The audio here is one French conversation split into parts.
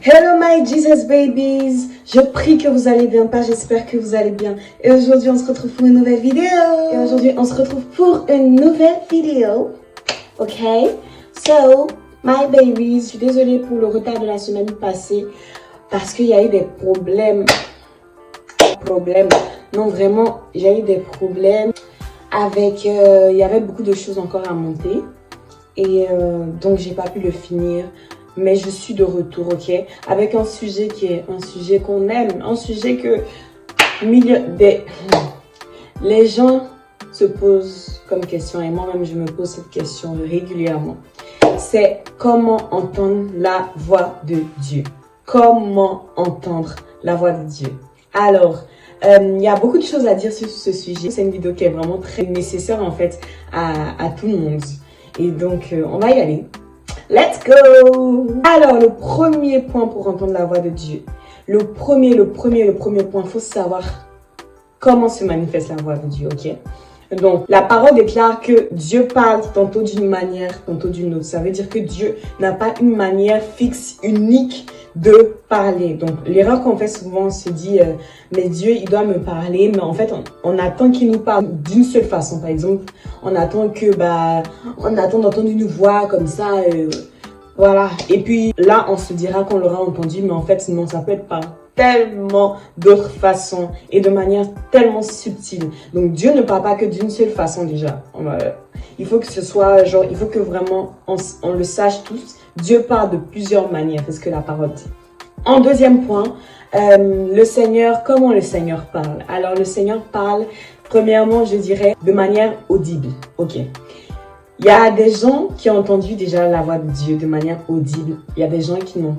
Hello my Jesus babies, je prie que vous allez bien, pas j'espère que vous allez bien. Et aujourd'hui on se retrouve pour une nouvelle vidéo. Ok, so my babies, je suis désolée pour le retard de la semaine passée parce qu'il y a eu des problèmes. Non vraiment, j'ai eu des problèmes avec, il y avait beaucoup de choses encore à monter et donc j'ai pas pu le finir. Mais je suis de retour, ok, avec un sujet qui est un sujet qu'on aime, un sujet que les gens se posent comme question, et moi-même je me pose cette question régulièrement. C'est comment entendre la voix de Dieu. Comment entendre la voix de Dieu. Alors, il y a beaucoup de choses à dire sur ce sujet. C'est une vidéo qui est vraiment très nécessaire en fait à tout le monde. Et donc, on va y aller. Let's go! Alors, le premier point pour entendre la voix de Dieu. Le premier point, il faut savoir comment se manifeste la voix de Dieu, ok? Donc, la parole déclare que Dieu parle tantôt d'une manière, tantôt d'une autre. Ça veut dire que Dieu n'a pas une manière fixe, unique de parler. Donc, l'erreur qu'on fait souvent, on se dit, mais Dieu, il doit me parler. Mais en fait, on attend qu'il nous parle d'une seule façon. Par exemple, on attend d'entendre une voix comme ça, voilà. Et puis là, on se dira qu'on l'aura entendu, mais en fait, non, ça peut être par tellement d'autres façons et de manière tellement subtile. Donc, Dieu ne parle pas que d'une seule façon déjà. Il faut que ce soit, genre, il faut que vraiment on le sache tous. Dieu parle de plusieurs manières, c'est ce que la parole dit. En deuxième point, le Seigneur, comment le Seigneur parle? Alors, le Seigneur parle, premièrement, je dirais, de manière audible. Ok. Il y a des gens qui ont entendu déjà la voix de Dieu de manière audible. Il y a des gens qui n'ont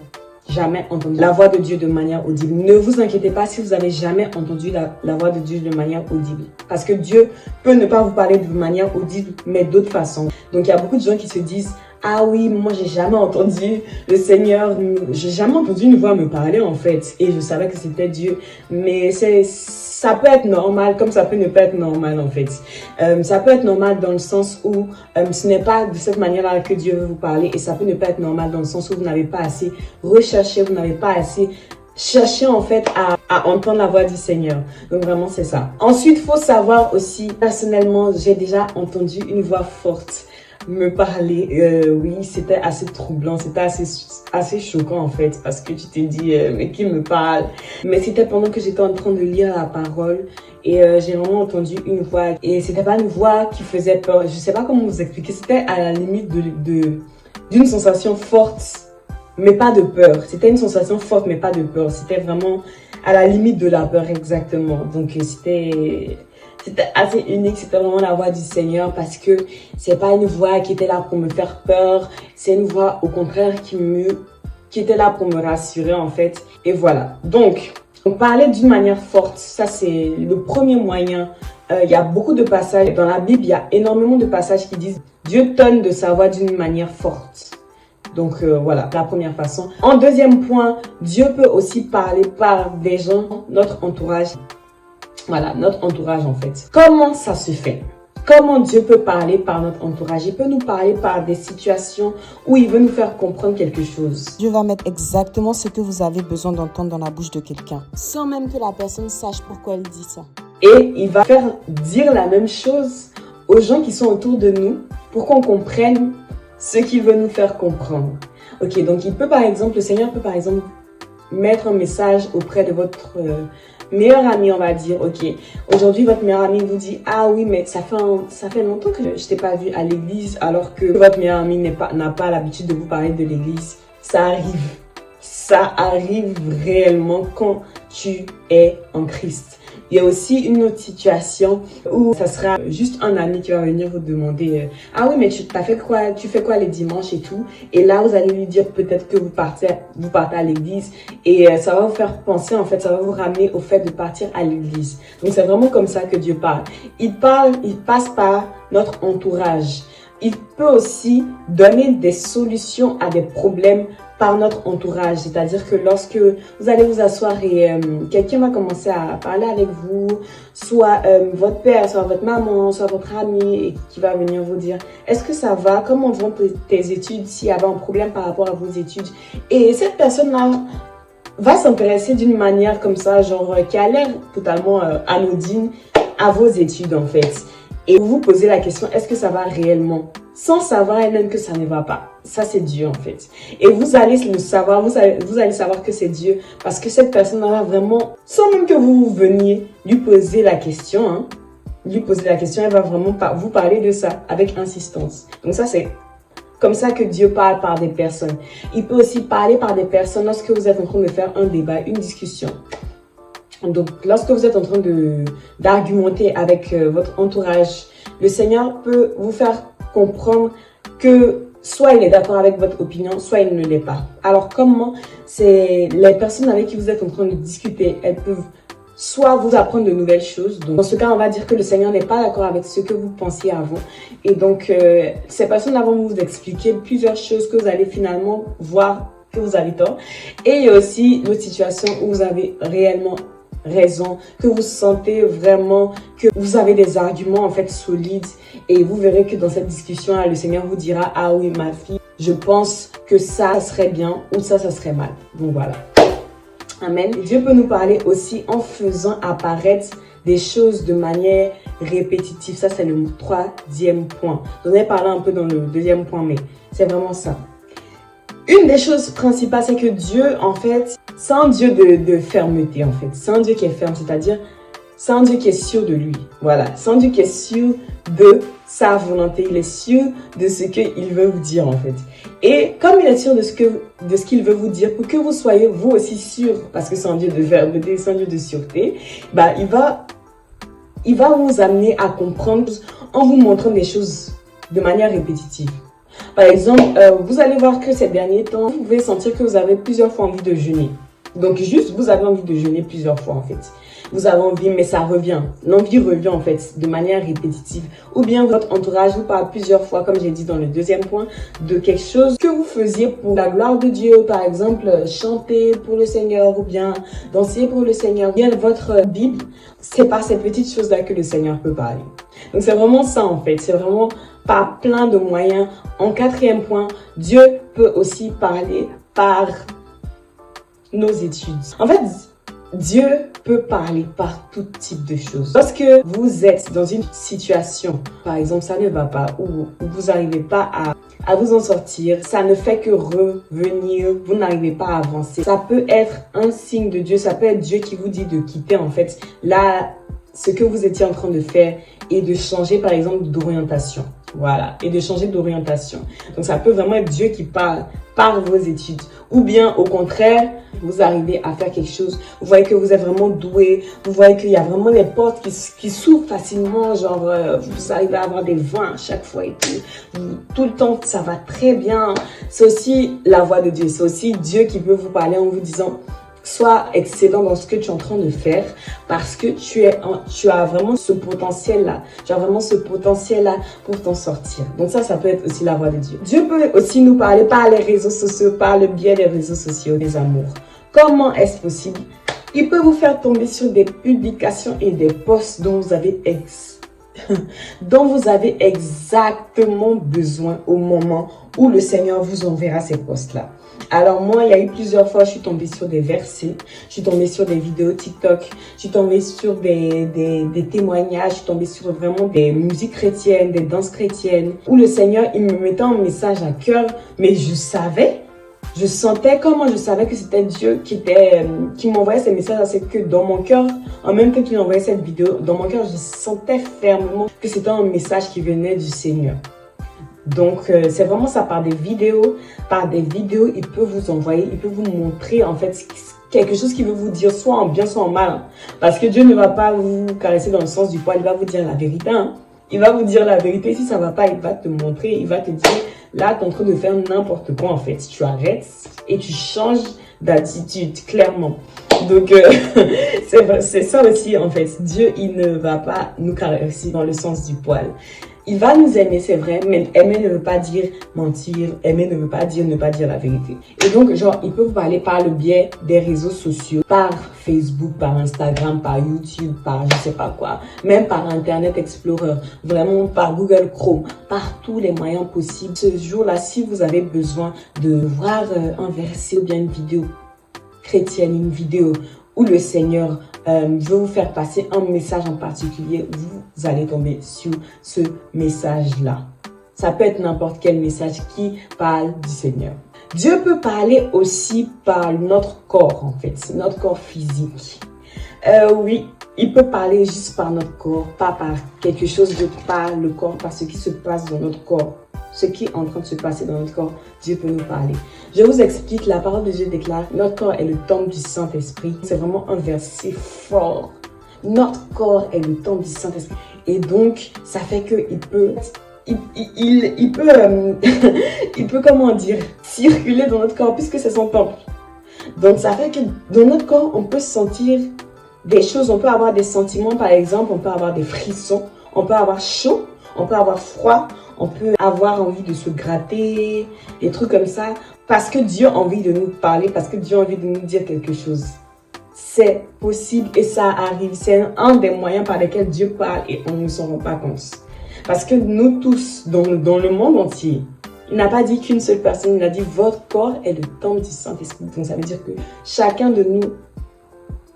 jamais entendu la voix de Dieu de manière audible. Ne vous inquiétez pas si vous n'avez jamais entendu la voix de Dieu de manière audible. Parce que Dieu peut ne pas vous parler de manière audible, mais d'autres façons. Donc, il y a beaucoup de gens qui se disent « Ah oui, moi, j'ai jamais entendu le Seigneur, j'ai jamais entendu une voix me parler en fait. » Et je savais que c'était Dieu. Mais ça peut être normal, comme ça peut ne pas être normal en fait. Ça peut être normal dans le sens où ce n'est pas de cette manière-là que Dieu veut vous parler. Et ça peut ne pas être normal dans le sens où vous n'avez pas assez recherché, vous n'avez pas assez cherché en fait à entendre la voix du Seigneur. Donc vraiment c'est ça. Ensuite, il faut savoir aussi, personnellement, j'ai déjà entendu une voix forte me parler. Oui, c'était assez troublant, c'était assez choquant en fait, parce que tu te dis mais qui me parle? Mais c'était pendant que j'étais en train de lire la parole et j'ai vraiment entendu une voix, et c'était pas une voix qui faisait peur, je sais pas comment vous expliquer, c'était à la limite d'une sensation forte mais pas de peur. C'était une sensation forte mais pas de peur, c'était vraiment à la limite de la peur exactement. Donc c'était assez unique, c'était vraiment la voix du Seigneur, parce que c'est pas une voix qui était là pour me faire peur, c'est une voix au contraire qui était là pour me rassurer en fait. Et voilà. Donc, on parlait d'une manière forte, ça c'est le premier moyen. Il y a beaucoup de passages dans la Bible, il y a énormément de passages qui disent Dieu donne de sa voix d'une manière forte. Donc voilà, la première façon. En deuxième point, Dieu peut aussi parler par des gens, notre entourage. Voilà, notre entourage en fait. Comment ça se fait? Comment Dieu peut parler par notre entourage? Il peut nous parler par des situations où il veut nous faire comprendre quelque chose. Dieu va mettre exactement ce que vous avez besoin d'entendre dans la bouche de quelqu'un, sans même que la personne sache pourquoi elle dit ça. Et il va faire dire la même chose aux gens qui sont autour de nous pour qu'on comprenne ce qu'il veut nous faire comprendre. Ok, donc il peut par exemple, le Seigneur peut par exemple mettre un message auprès de votre meilleur ami, on va dire. Ok, aujourd'hui votre meilleur ami vous dit ah oui, mais ça fait longtemps que je t'ai pas vu à l'église, alors que votre meilleur ami n'a pas l'habitude de vous parler de l'église. Ça arrive réellement quand tu es en Christ. Il y a aussi une autre situation où ça sera juste un ami qui va venir vous demander ah oui, mais tu fais quoi les dimanches et tout. Et là, vous allez lui dire peut-être que vous partez à l'église, et ça va vous faire penser, en fait, ça va vous ramener au fait de partir à l'église. Donc, c'est vraiment comme ça que Dieu parle. Il passe par notre entourage. Il peut aussi donner des solutions à des problèmes par notre entourage. C'est-à-dire que lorsque vous allez vous asseoir et quelqu'un va commencer à parler avec vous, soit votre père, soit votre maman, soit votre ami, et qui va venir vous dire « Est-ce que ça va? Comment vont tes études? S'il y avait un problème par rapport à vos études. » Et cette personne-là va s'intéresser d'une manière comme ça, genre qui a l'air totalement anodine à vos études en fait. Et vous vous posez la question, est-ce que ça va réellement? Sans savoir elle-même que ça ne va pas. Ça, c'est Dieu en fait. Et vous allez le savoir, vous allez savoir que c'est Dieu. Parce que cette personne va vraiment, sans même que vous veniez lui poser la question, elle va vraiment vous parler de ça avec insistance. Donc ça, c'est comme ça que Dieu parle par des personnes. Il peut aussi parler par des personnes lorsque vous êtes en train de faire un débat, une discussion. Donc, lorsque vous êtes en train d'argumenter avec votre entourage, le Seigneur peut vous faire comprendre que soit il est d'accord avec votre opinion, soit il ne l'est pas. Alors, comment c'est les personnes avec qui vous êtes en train de discuter, elles peuvent soit vous apprendre de nouvelles choses. Donc, dans ce cas, on va dire que le Seigneur n'est pas d'accord avec ce que vous pensiez avant. Et donc, ces personnes-là vont vous expliquer plusieurs choses que vous allez finalement voir que vous avez tort. Et il y a aussi d'autres situations où vous avez réellement raison, que vous sentez vraiment que vous avez des arguments en fait solides. Et vous verrez que dans cette discussion-là, le Seigneur vous dira « Ah oui, ma fille, je pense que ça serait bien ou ça serait mal. » Donc voilà. Amen. Dieu peut nous parler aussi en faisant apparaître des choses de manière répétitive. Ça, c'est le troisième point. J'en ai parlé un peu dans le deuxième point, mais c'est vraiment ça. Une des choses principales, c'est que Dieu, en fait, c'est un Dieu de fermeté, en fait. C'est un Dieu qui est ferme, c'est-à-dire, c'est un Dieu qui est sûr de lui. Voilà. C'est un Dieu qui est sûr de sa volonté. Il est sûr de ce qu'il veut vous dire, en fait. Et comme il est sûr de ce qu'il veut vous dire, pour que vous soyez vous aussi sûr, parce que c'est un Dieu de fermeté, c'est un Dieu de sûreté, bah, il va vous amener à comprendre en vous montrant des choses de manière répétitive. Par exemple, vous allez voir que ces derniers temps, vous pouvez sentir que vous avez plusieurs fois envie de jeûner. Donc juste, vous avez envie de jeûner plusieurs fois en fait. Vous avez envie, mais ça revient. L'envie revient en fait de manière répétitive. Ou bien votre entourage vous parle plusieurs fois, comme j'ai dit dans le deuxième point, de quelque chose que vous faisiez pour la gloire de Dieu. Par exemple, chanter pour le Seigneur ou bien danser pour le Seigneur. Bien votre Bible, c'est par ces petites choses-là que le Seigneur peut parler. Donc c'est vraiment ça en fait. C'est vraiment par plein de moyens. En quatrième point, Dieu peut aussi parler par nos études. En fait, Dieu peut parler par tout type de choses. Lorsque vous êtes dans une situation, par exemple, ça ne va pas, ou vous n'arrivez pas à vous en sortir, ça ne fait que revenir, vous n'arrivez pas à avancer. Ça peut être un signe de Dieu, ça peut être Dieu qui vous dit de quitter en fait là, ce que vous étiez en train de faire et de changer par exemple d'orientation. Voilà, et de changer d'orientation. Donc ça peut vraiment être Dieu qui parle par vos études. Ou bien au contraire, vous arrivez à faire quelque chose, vous voyez que vous êtes vraiment doué, vous voyez qu'il y a vraiment des portes qui s'ouvrent facilement, genre vous arrivez à avoir des vents à chaque fois et tout le temps ça va très bien. C'est aussi la voix de Dieu, c'est aussi Dieu qui peut vous parler en vous disant sois excellent dans ce que tu es en train de faire parce que tu as vraiment ce potentiel-là. Tu as vraiment ce potentiel-là pour t'en sortir. Donc ça peut être aussi la voix de Dieu. Dieu peut aussi nous parler par les réseaux sociaux, par le biais des réseaux sociaux, des amours. Comment est-ce possible? Il peut vous faire tomber sur des publications et des posts dont vous avez exactement besoin au moment où le Seigneur vous enverra ces posts-là. Alors moi, il y a eu plusieurs fois, je suis tombée sur des versets, je suis tombée sur des vidéos TikTok, je suis tombée sur des témoignages, je suis tombée sur vraiment des musiques chrétiennes, des danses chrétiennes, où le Seigneur, il me mettait un message à cœur, mais je sentais comment je savais que c'était Dieu qui m'envoyait ces messages, c'est que dans mon cœur, en même temps qu'il envoyait cette vidéo, dans mon cœur, je sentais fermement que c'était un message qui venait du Seigneur. Donc, c'est vraiment ça, par des vidéos, il peut vous envoyer, il peut vous montrer en fait quelque chose qui veut vous dire soit en bien, soit en mal. Parce que Dieu ne va pas vous caresser dans le sens du poil, il va vous dire la vérité. Hein. Il va vous dire la vérité, si ça va pas, il va te montrer, il va te dire, là, tu es en train de faire n'importe quoi en fait. Tu arrêtes et tu changes d'attitude, clairement. Donc, c'est ça aussi, en fait. Dieu, il ne va pas nous caresser dans le sens du poil. Il va nous aimer, c'est vrai, mais aimer ne veut pas dire mentir, aimer ne veut pas dire ne pas dire la vérité. Et donc, genre, il peut vous parler par le biais des réseaux sociaux, par Facebook, par Instagram, par YouTube, par je sais pas quoi, même par Internet Explorer, vraiment par Google Chrome, par tous les moyens possibles. Ce jour-là, si vous avez besoin de voir un verset ou bien une vidéo chrétienne, une vidéo où le Seigneur veut vous faire passer un message en particulier, vous allez tomber sur ce message-là. Ça peut être n'importe quel message qui parle du Seigneur. Dieu peut parler aussi par notre corps, en fait, notre corps physique. Oui, il peut parler juste par notre corps, pas par quelque chose de par le corps, par ce qui se passe dans notre corps. Ce qui est en train de se passer dans notre corps, Dieu peut nous parler. Je vous explique, la parole de Dieu déclare, notre corps est le temple du Saint-Esprit. C'est vraiment un verset fort. Notre corps est le temple du Saint-Esprit. Et donc, ça fait qu'il peut, il peut, comment dire, circuler dans notre corps puisque c'est son temple. Donc, ça fait que dans notre corps, on peut sentir des choses, on peut avoir des sentiments, par exemple, on peut avoir des frissons, on peut avoir chaud, on peut avoir froid, on peut avoir envie de se gratter, des trucs comme ça, parce que Dieu a envie de nous parler, parce que Dieu a envie de nous dire quelque chose. C'est possible et ça arrive. C'est un des moyens par lesquels Dieu parle et on ne s'en rend pas compte. Parce que nous tous, dans le monde entier, il n'a pas dit qu'une seule personne, il a dit votre corps est le temple du Saint-Esprit. Donc ça veut dire que chacun de nous,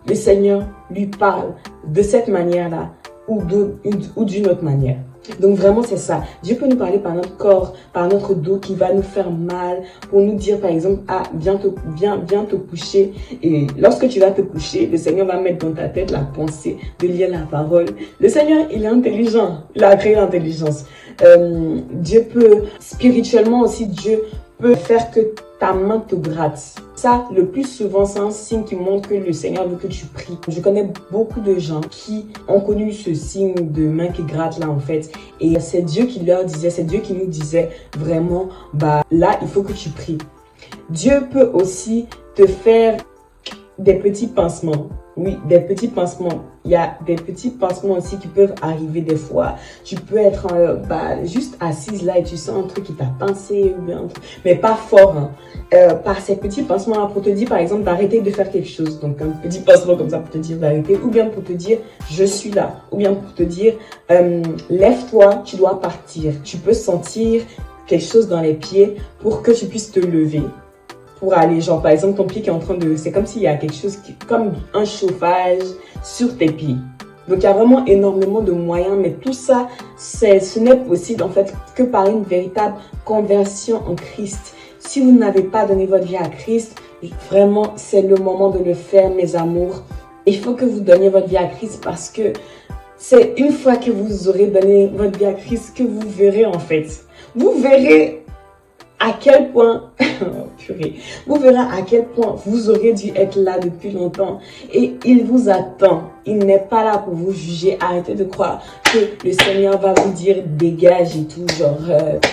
le Seigneur lui parle de cette manière-là ou d'une autre manière. Donc vraiment c'est ça. Dieu peut nous parler par notre corps, par notre dos qui va nous faire mal, pour nous dire par exemple, ah viens te coucher. Et lorsque tu vas te coucher, le Seigneur va mettre dans ta tête la pensée de lire la parole. Le Seigneur, il est intelligent, il a créé l'intelligence. Dieu peut, spirituellement aussi, Dieu peut faire que ta main te gratte. Ça, le plus souvent, c'est un signe qui montre que le Seigneur veut que tu pries. Je connais beaucoup de gens qui ont connu ce signe de main qui gratte là en fait. Et c'est Dieu qui leur disait, c'est Dieu qui nous disait vraiment, bah là, il faut que tu pries. Dieu peut aussi te faire des petits pansements. Oui, des petits pansements. Il y a des petits pansements aussi qui peuvent arriver des fois. Tu peux être juste assise là et tu sens un truc qui t'a pincé, ou bien, mais pas fort. Hein. Par ces petits pansements là pour te dire par exemple d'arrêter de faire quelque chose. Donc un petit pansement comme ça pour te dire d'arrêter. Ou bien pour te dire je suis là. Ou bien pour te dire lève-toi, tu dois partir. Tu peux sentir quelque chose dans les pieds pour que tu puisses te lever. Pour aller, genre par exemple ton pied qui est en train de, c'est comme s'il y a quelque chose comme un chauffage sur tes pieds. Donc il y a vraiment énormément de moyens, mais tout ça, ce n'est possible en fait que par une véritable conversion en Christ. Si vous n'avez pas donné votre vie à Christ, vraiment c'est le moment de le faire, mes amours. Il faut que vous donniez votre vie à Christ parce que c'est une fois que vous aurez donné votre vie à Christ que vous verrez en fait. Vous verrez à quel point, oh, purée, vous verrez à quel point vous aurez dû être là depuis longtemps et il vous attend. Il n'est pas là pour vous juger. Arrêtez de croire que le Seigneur va vous dire dégage et tout, genre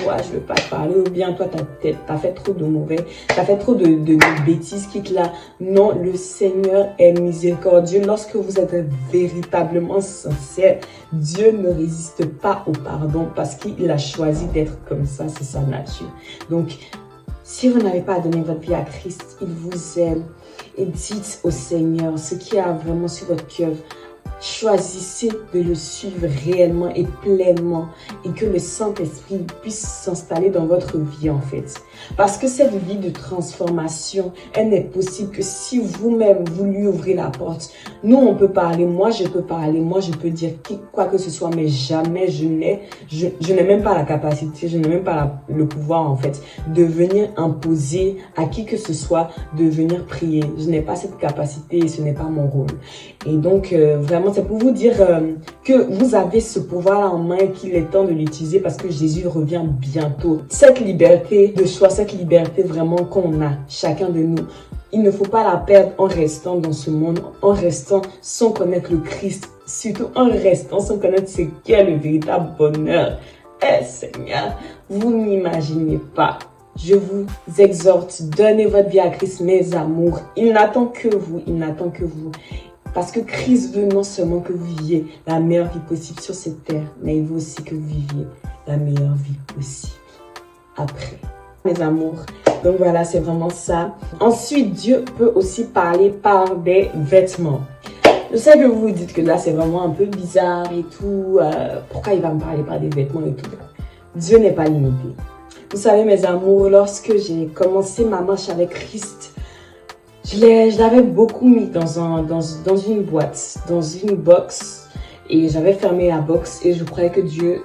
toi je veux pas te parler ou bien toi t'as fait trop de mauvais, t'as fait trop de bêtises, quitte là. Non, le Seigneur est miséricordieux. Lorsque vous êtes véritablement sincère, Dieu ne résiste pas au pardon parce qu'il a choisi d'être comme ça, c'est sa nature. Donc, si vous n'avez pas donné votre vie à Christ, il vous aime. Et dites au Seigneur ce qui a vraiment sur votre cœur. Choisissez de le suivre réellement et pleinement et que le Saint-Esprit puisse s'installer dans votre vie en fait. Parce que cette vie de transformation, elle n'est possible que si vous-même, vous lui ouvrez la porte. Nous, on peut parler, moi je peux parler, moi je peux dire quoi que ce soit, mais jamais je n'ai même pas la capacité, je n'ai même pas le pouvoir en fait de venir imposer à qui que ce soit de venir prier. Je n'ai pas cette capacité et ce n'est pas mon rôle. Et donc, vraiment, c'est pour vous dire que vous avez ce pouvoir en main et qu'il est temps de l'utiliser parce que Jésus revient bientôt. Cette liberté de choix, cette liberté vraiment qu'on a, chacun de nous, il ne faut pas la perdre en restant dans ce monde, en restant sans connaître le Christ, surtout en restant sans connaître ce qu'est le véritable bonheur. Eh Seigneur, vous n'imaginez pas je vous exhorte, donnez votre vie à Christ, mes amours. Il n'attend que vous, il n'attend que vous. Parce que Christ veut non seulement que vous viviez la meilleure vie possible sur cette terre, mais il veut aussi que vous viviez la meilleure vie possible après. Mes amours, donc voilà, c'est vraiment ça. Ensuite, Dieu peut aussi parler par des vêtements. Je sais que vous vous dites que là, c'est vraiment un peu bizarre et tout. Pourquoi il va me parler par des vêtements et tout? Dieu n'est pas limité. Vous savez, mes amours, lorsque j'ai commencé ma marche avec Christ, je l'avais beaucoup mis dans une boîte, dans une box. Et j'avais fermé la box et je croyais que Dieu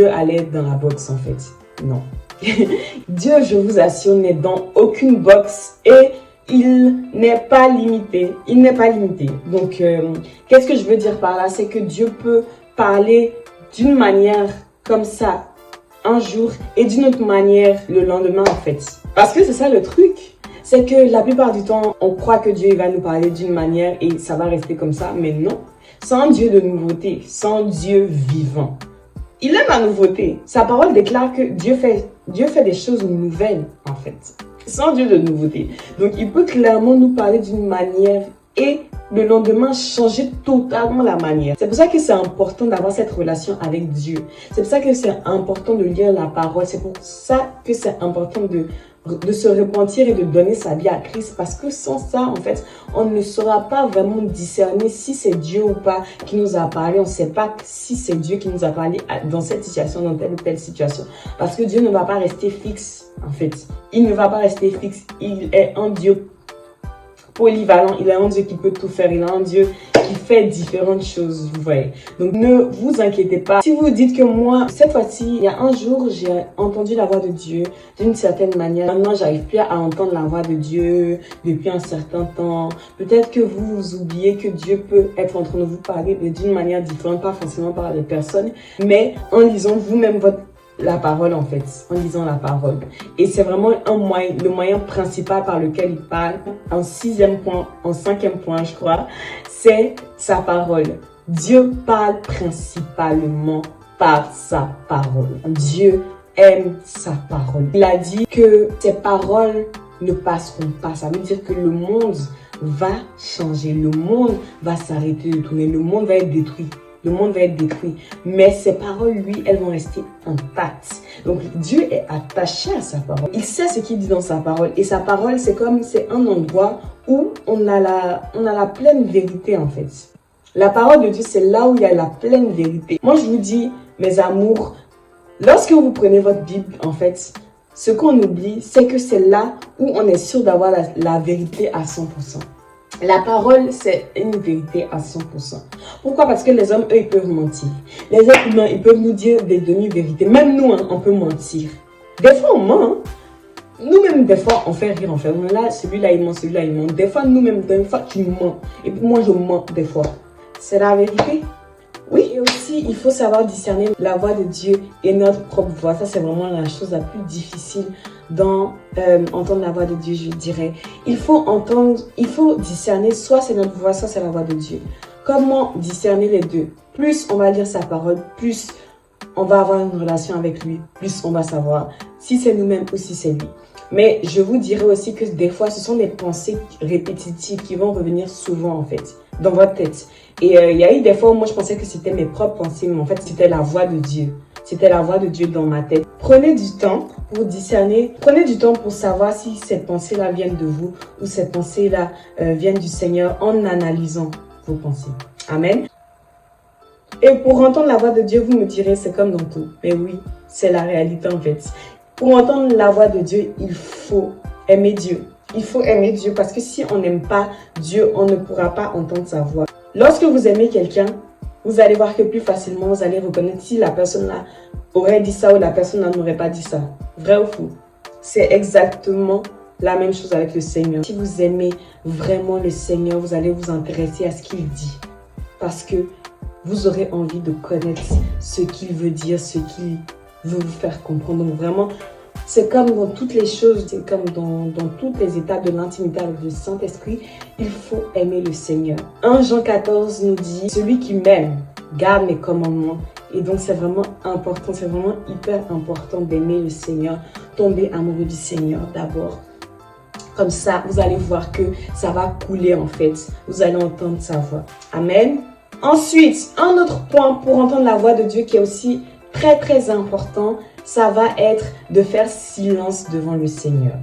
allait dans la box en fait. Non. Dieu, je vous assure, n'est dans aucune box et il n'est pas limité. Il n'est pas limité. Donc, qu'est-ce que je veux dire par là? C'est que Dieu peut parler d'une manière comme ça un jour et d'une autre manière le lendemain en fait. Parce que c'est ça le truc. C'est que la plupart du temps, on croit que Dieu va nous parler d'une manière et ça va rester comme ça. Mais non. Sans Dieu de nouveauté, sans Dieu vivant. Il aime la nouveauté. Sa parole déclare que Dieu fait des choses nouvelles en fait. Sans Dieu de nouveauté. Donc il peut clairement nous parler d'une manière et le lendemain changer totalement la manière. C'est pour ça que c'est important d'avoir cette relation avec Dieu. C'est pour ça que c'est important de lire la parole. C'est pour ça que c'est important de se repentir et de donner sa vie à Christ. Parce que sans ça, en fait, on ne saura pas vraiment discerner si c'est Dieu ou pas qui nous a parlé. On ne sait pas si c'est Dieu qui nous a parlé dans cette situation, dans telle ou telle situation. Parce que Dieu ne va pas rester fixe, en fait. Il ne va pas rester fixe. Il est un Dieu polyvalent, il est un Dieu qui peut tout faire, il est un Dieu qui fait différentes choses, vous voyez. Donc ne vous inquiétez pas. Si vous dites que moi, cette fois-ci, il y a un jour, j'ai entendu la voix de Dieu d'une certaine manière. Maintenant, j'arrive plus à entendre la voix de Dieu depuis un certain temps. Peut-être que vous oubliez que Dieu peut être en train de vous parler d'une manière différente, pas forcément par les personnes, mais en lisant vous-même la parole en fait, en lisant la parole. Et c'est vraiment le moyen principal par lequel il parle. En 6e point, en 5e point je crois, c'est sa parole. Dieu parle principalement par sa parole. Dieu aime sa parole. Il a dit que ses paroles ne passeront pas. Ça veut dire que le monde va changer, le monde va s'arrêter de tourner, le monde va être détruit. Le monde va être détruit. Mais ses paroles, lui, elles vont rester intactes. Donc, Dieu est attaché à sa parole. Il sait ce qu'il dit dans sa parole. Et sa parole, c'est un endroit où on a la pleine vérité, en fait. La parole de Dieu, c'est là où il y a la pleine vérité. Moi, je vous dis, mes amours, lorsque vous prenez votre Bible, en fait, ce qu'on oublie, c'est que c'est là où on est sûr d'avoir la vérité à 100%. La parole, c'est une vérité à 100%. Pourquoi? Parce que les hommes, eux, ils peuvent mentir. Les êtres humains, ils peuvent nous dire des demi-vérités. Même nous, on peut mentir. Des fois, on ment. Hein? Nous-mêmes, des fois, on fait rire. On fait, là, celui-là, il ment, celui-là, il ment. Des fois, nous-mêmes, des fois, tu mens. Et puis, moi, je mens des fois. C'est la vérité. Oui, et aussi, il faut savoir discerner la voix de Dieu et notre propre voix. Ça, c'est vraiment la chose la plus difficile dans entendre la voix de Dieu, je dirais. Il faut discerner, soit c'est notre voix, soit c'est la voix de Dieu. Comment discerner les deux? Plus on va lire sa parole, plus on va avoir une relation avec lui, plus on va savoir si c'est nous-mêmes ou si c'est lui. Mais je vous dirais aussi que des fois, ce sont des pensées répétitives qui vont revenir souvent, en fait, dans votre tête. Et il y a eu des fois où moi, je pensais que c'était mes propres pensées, mais en fait, c'était la voix de Dieu. C'était la voix de Dieu dans ma tête. Prenez du temps pour discerner. Prenez du temps pour savoir si cette pensée-là vient de vous ou cette pensée-là vient du Seigneur en analysant vos pensées. Amen. Et pour entendre la voix de Dieu, vous me direz, c'est comme dans tout. Mais oui, c'est la réalité en fait. Pour entendre la voix de Dieu, il faut aimer Dieu. Il faut aimer Dieu parce que si on n'aime pas Dieu, on ne pourra pas entendre sa voix. Lorsque vous aimez quelqu'un, vous allez voir que plus facilement, vous allez reconnaître si la personne-là aurait dit ça ou la personne-là n'aurait pas dit ça. Vrai ou faux? C'est exactement la même chose avec le Seigneur. Si vous aimez vraiment le Seigneur, vous allez vous intéresser à ce qu'il dit. Parce que vous aurez envie de connaître ce qu'il veut dire, ce qu'il veut vous faire comprendre. Donc vraiment, c'est comme dans toutes les choses, c'est comme dans toutes les étapes de l'intimité avec le Saint-Esprit, il faut aimer le Seigneur. 1 Jean 14 nous dit, celui qui m'aime garde mes commandements Et donc, c'est vraiment important, c'est vraiment hyper important d'aimer le Seigneur, tomber amoureux du Seigneur d'abord. Comme ça, vous allez voir que ça va couler en fait. Vous allez entendre sa voix. Amen. Ensuite, un autre point pour entendre la voix de Dieu qui est aussi très très important, ça va être de faire silence devant le Seigneur.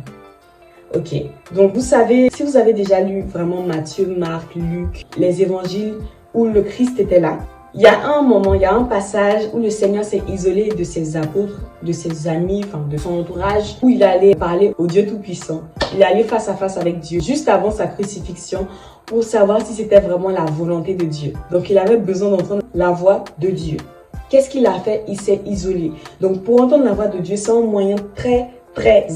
Ok, donc vous savez, si vous avez déjà lu vraiment Matthieu, Marc, Luc, les évangiles où le Christ était là, il y a un moment, il y a un passage où le Seigneur s'est isolé de ses apôtres, de ses amis, enfin de son entourage, où il allait parler au Dieu Tout-Puissant. Il allait face à face avec Dieu, juste avant sa crucifixion, pour savoir si c'était vraiment la volonté de Dieu. Donc il avait besoin d'entendre la voix de Dieu. Qu'est-ce qu'il a fait? Il s'est isolé. Donc pour entendre la voix de Dieu, c'est un moyen très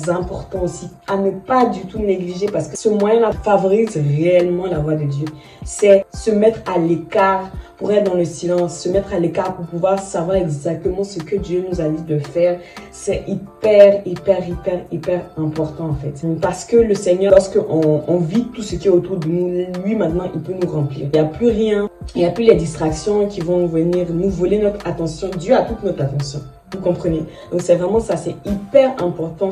important aussi à ne pas du tout négliger parce que ce moyen-là favorise réellement la voix de Dieu. C'est se mettre à l'écart pour être dans le silence, se mettre à l'écart pour pouvoir savoir exactement ce que Dieu nous a dit de faire. C'est hyper important en fait. Parce que le Seigneur, lorsqu'on vide tout ce qui est autour de nous, lui maintenant, il peut nous remplir. Il n'y a plus rien, il n'y a plus les distractions qui vont venir nous voler notre attention. Dieu a toute notre attention. Vous comprenez? Donc c'est vraiment ça, c'est hyper important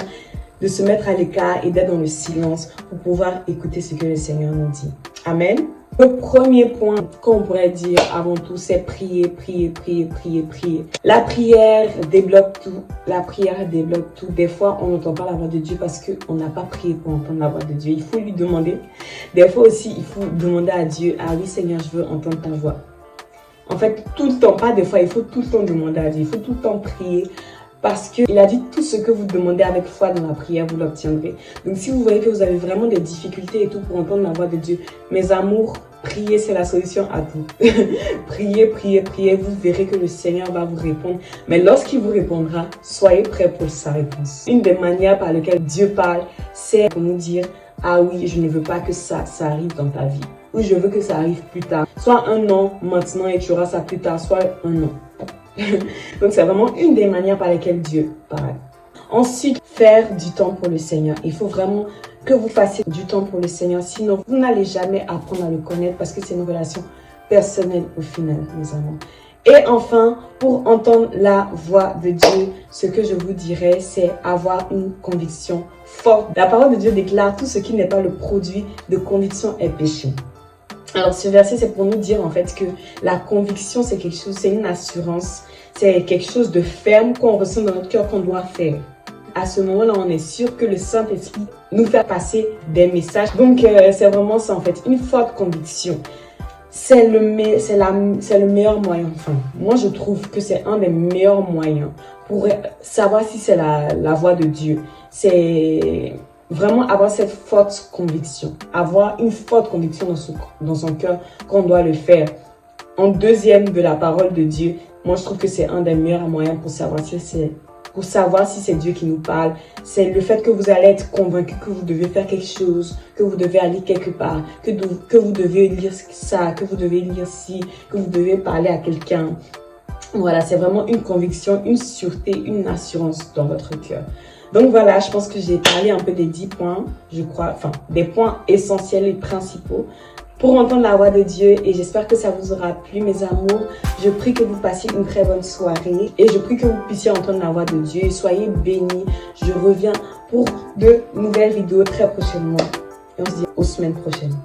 de se mettre à l'écart et d'être dans le silence pour pouvoir écouter ce que le Seigneur nous dit. Amen. Le premier point qu'on pourrait dire avant tout, c'est prier. La prière débloque tout. La prière débloque tout. Des fois, on n'entend pas la voix de Dieu parce qu'on n'a pas prié pour entendre la voix de Dieu. Il faut lui demander. Des fois aussi, il faut demander à Dieu, ah oui Seigneur, je veux entendre ta voix. En fait, tout le temps, pas des fois, il faut tout le temps demander à Dieu, il faut tout le temps prier. Parce qu'il a dit tout ce que vous demandez avec foi dans la prière, vous l'obtiendrez. Donc si vous voyez que vous avez vraiment des difficultés et tout pour entendre la voix de Dieu, mes amours, prier c'est la solution à tout. priez, vous verrez que le Seigneur va vous répondre. Mais lorsqu'il vous répondra, soyez prêts pour sa réponse. Une des manières par lesquelles Dieu parle, c'est pour nous dire, ah oui, je ne veux pas que ça arrive dans ta vie. Ou je veux que ça arrive plus tard. Soit un an maintenant et tu auras ça plus tard, soit un an. Donc c'est vraiment une des manières par lesquelles Dieu parle. Ensuite, faire du temps pour le Seigneur. Il faut vraiment que vous fassiez du temps pour le Seigneur. Sinon, vous n'allez jamais apprendre à le connaître parce que c'est une relation personnelle au final, mes amis. Et enfin, pour entendre la voix de Dieu, ce que je vous dirais, c'est avoir une conviction forte. La parole de Dieu déclare tout ce qui n'est pas le produit de conviction est péché. Alors ce verset, c'est pour nous dire en fait que la conviction, c'est quelque chose, c'est une assurance, c'est quelque chose de ferme qu'on ressent dans notre cœur qu'on doit faire. À ce moment-là, on est sûr que le Saint-Esprit nous fait passer des messages. Donc c'est vraiment ça en fait, une forte conviction. C'est le meilleur moyen. Enfin, moi je trouve que c'est un des meilleurs moyens pour savoir si c'est la voix de Dieu. C'est vraiment avoir cette forte conviction, avoir une forte conviction dans son cœur qu'on doit le faire. En deuxième de la parole de Dieu, moi je trouve que c'est un des meilleurs moyens pour savoir si c'est Dieu qui nous parle. C'est le fait que vous allez être convaincu que vous devez faire quelque chose, que vous devez aller quelque part, que vous devez lire ça, que vous devez lire ci, que vous devez parler à quelqu'un. Voilà, c'est vraiment une conviction, une sûreté, une assurance dans votre cœur. Donc voilà, je pense que j'ai parlé un peu des 10 points, je crois, enfin des points essentiels et principaux pour entendre la voix de Dieu et j'espère que ça vous aura plu mes amours. Je prie que vous passiez une très bonne soirée et je prie que vous puissiez entendre la voix de Dieu et soyez bénis. Je reviens pour de nouvelles vidéos très prochainement et on se dit aux semaines prochaines.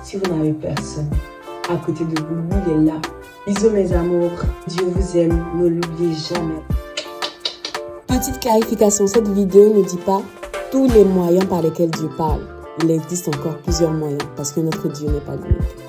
Si vous n'avez personne à côté de vous, il est là. Bisous mes amours, Dieu vous aime, ne l'oubliez jamais. Petite clarification, cette vidéo ne dit pas tous les moyens par lesquels Dieu parle. Il existe encore plusieurs moyens parce que notre Dieu n'est pas limité.